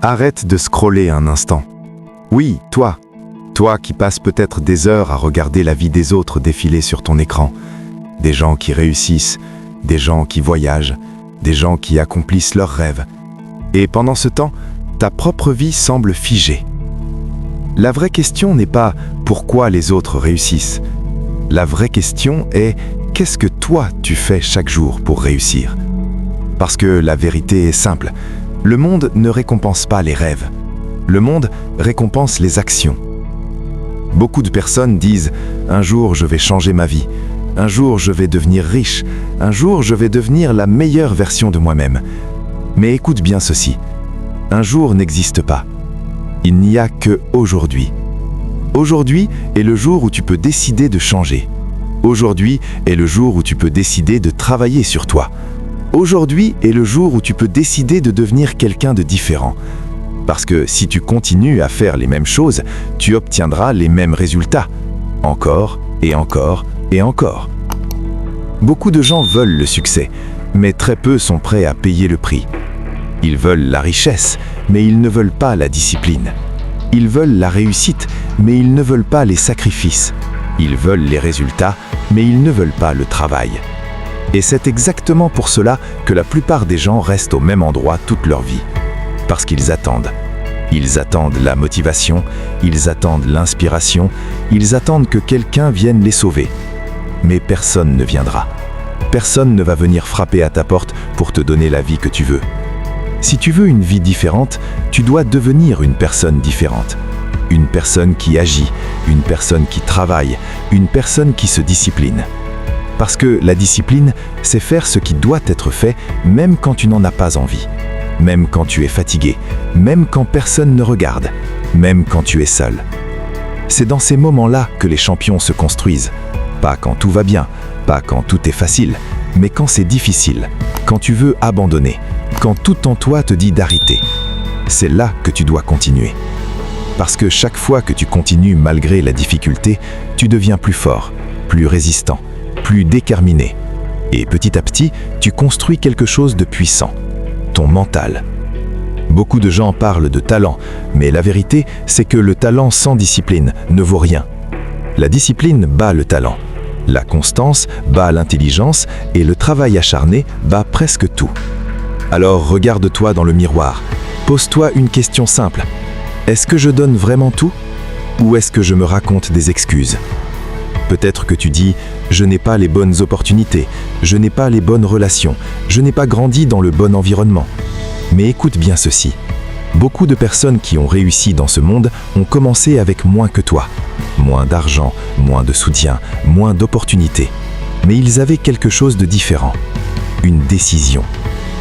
Arrête de scroller un instant. Oui, toi. Toi qui passes peut-être des heures à regarder la vie des autres défiler sur ton écran. Des gens qui réussissent, des gens qui voyagent, des gens qui accomplissent leurs rêves. Et pendant ce temps, ta propre vie semble figée. La vraie question n'est pas pourquoi les autres réussissent. La vraie question est qu'est-ce que toi tu fais chaque jour pour réussir? Parce que la vérité est simple. Le monde ne récompense pas les rêves. Le monde récompense les actions. Beaucoup de personnes disent « Un jour, je vais changer ma vie. Un jour, je vais devenir riche. Un jour, je vais devenir la meilleure version de moi-même. » Mais écoute bien ceci. Un jour n'existe pas. Il n'y a que aujourd'hui. Aujourd'hui est le jour où tu peux décider de changer. Aujourd'hui est le jour où tu peux décider de travailler sur toi. Aujourd'hui est le jour où tu peux décider de devenir quelqu'un de différent. Parce que si tu continues à faire les mêmes choses, tu obtiendras les mêmes résultats. Encore et encore et encore. Beaucoup de gens veulent le succès, mais très peu sont prêts à payer le prix. Ils veulent la richesse, mais ils ne veulent pas la discipline. Ils veulent la réussite, mais ils ne veulent pas les sacrifices. Ils veulent les résultats, mais ils ne veulent pas le travail. Et c'est exactement pour cela que la plupart des gens restent au même endroit toute leur vie. Parce qu'ils attendent. Ils attendent la motivation, ils attendent l'inspiration, ils attendent que quelqu'un vienne les sauver. Mais personne ne viendra. Personne ne va venir frapper à ta porte pour te donner la vie que tu veux. Si tu veux une vie différente, tu dois devenir une personne différente. Une personne qui agit, une personne qui travaille, une personne qui se discipline. Parce que la discipline, c'est faire ce qui doit être fait même quand tu n'en as pas envie. Même quand tu es fatigué, même quand personne ne regarde, même quand tu es seul. C'est dans ces moments-là que les champions se construisent. Pas quand tout va bien, pas quand tout est facile, mais quand c'est difficile, quand tu veux abandonner, quand tout en toi te dit d'arrêter. C'est là que tu dois continuer. Parce que chaque fois que tu continues malgré la difficulté, tu deviens plus fort, plus résistant, plus déterminé. Et petit à petit, tu construis quelque chose de puissant. Ton mental. Beaucoup de gens parlent de talent, mais la vérité, c'est que le talent sans discipline ne vaut rien. La discipline bat le talent. La constance bat l'intelligence et le travail acharné bat presque tout. Alors regarde-toi dans le miroir. Pose-toi une question simple. Est-ce que je donne vraiment tout? Ou est-ce que je me raconte des excuses? Peut-être que tu dis « Je n'ai pas les bonnes opportunités, je n'ai pas les bonnes relations, je n'ai pas grandi dans le bon environnement. » Mais écoute bien ceci. Beaucoup de personnes qui ont réussi dans ce monde ont commencé avec moins que toi. Moins d'argent, moins de soutien, moins d'opportunités. Mais ils avaient quelque chose de différent. Une décision.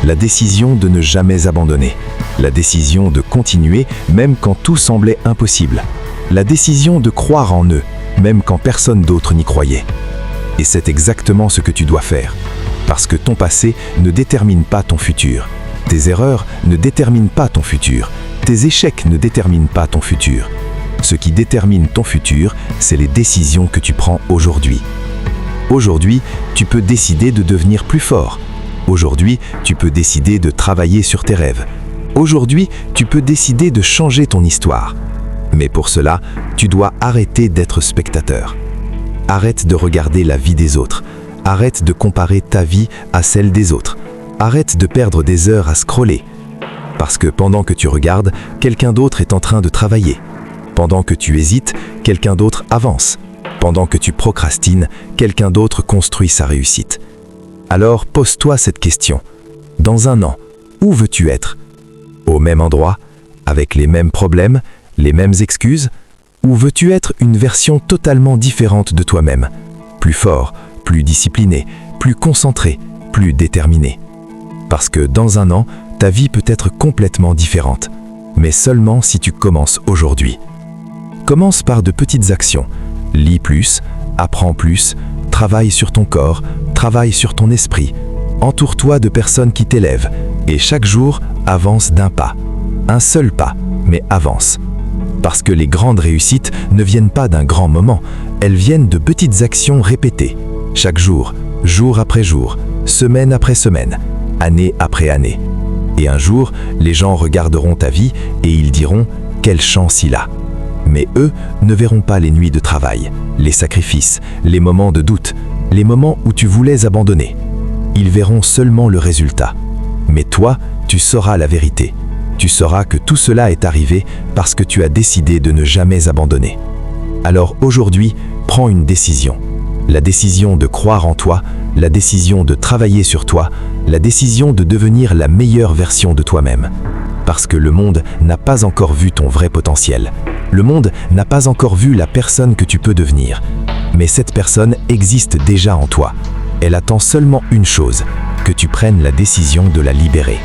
La décision de ne jamais abandonner. La décision de continuer même quand tout semblait impossible. La décision de croire en eux, même quand personne d'autre n'y croyait. Et c'est exactement ce que tu dois faire. Parce que ton passé ne détermine pas ton futur. Tes erreurs ne déterminent pas ton futur. Tes échecs ne déterminent pas ton futur. Ce qui détermine ton futur, c'est les décisions que tu prends aujourd'hui. Aujourd'hui, tu peux décider de devenir plus fort. Aujourd'hui, tu peux décider de travailler sur tes rêves. Aujourd'hui, tu peux décider de changer ton histoire. Mais pour cela, tu dois arrêter d'être spectateur. Arrête de regarder la vie des autres. Arrête de comparer ta vie à celle des autres. Arrête de perdre des heures à scroller. Parce que pendant que tu regardes, quelqu'un d'autre est en train de travailler. Pendant que tu hésites, quelqu'un d'autre avance. Pendant que tu procrastines, quelqu'un d'autre construit sa réussite. Alors pose-toi cette question. Dans un an, où veux-tu être? Au même endroit? Avec les mêmes problèmes? Les mêmes excuses? Ou veux-tu être une version totalement différente de toi-même? Plus fort, plus discipliné, plus concentré, plus déterminé. Parce que dans un an, ta vie peut être complètement différente. Mais seulement si tu commences aujourd'hui. Commence par de petites actions. Lis plus, apprends plus, travaille sur ton corps, travaille sur ton esprit. Entoure-toi de personnes qui t'élèvent. Et chaque jour, avance d'un pas. Un seul pas, mais avance. Parce que les grandes réussites ne viennent pas d'un grand moment, elles viennent de petites actions répétées, chaque jour, jour après jour, semaine après semaine, année après année. Et un jour, les gens regarderont ta vie et ils diront « quelle chance il a ». Mais eux ne verront pas les nuits de travail, les sacrifices, les moments de doute, les moments où tu voulais abandonner. Ils verront seulement le résultat. Mais toi, tu sauras la vérité. Tu sauras que tout cela est arrivé parce que tu as décidé de ne jamais abandonner. Alors aujourd'hui, prends une décision. La décision de croire en toi, la décision de travailler sur toi, la décision de devenir la meilleure version de toi-même. Parce que le monde n'a pas encore vu ton vrai potentiel. Le monde n'a pas encore vu la personne que tu peux devenir. Mais cette personne existe déjà en toi. Elle attend seulement une chose, que tu prennes la décision de la libérer.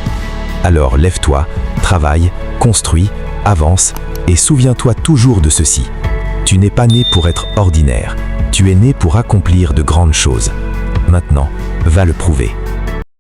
Alors lève-toi, travaille, construis, avance et souviens-toi toujours de ceci. Tu n'es pas né pour être ordinaire. Tu es né pour accomplir de grandes choses. Maintenant, va le prouver.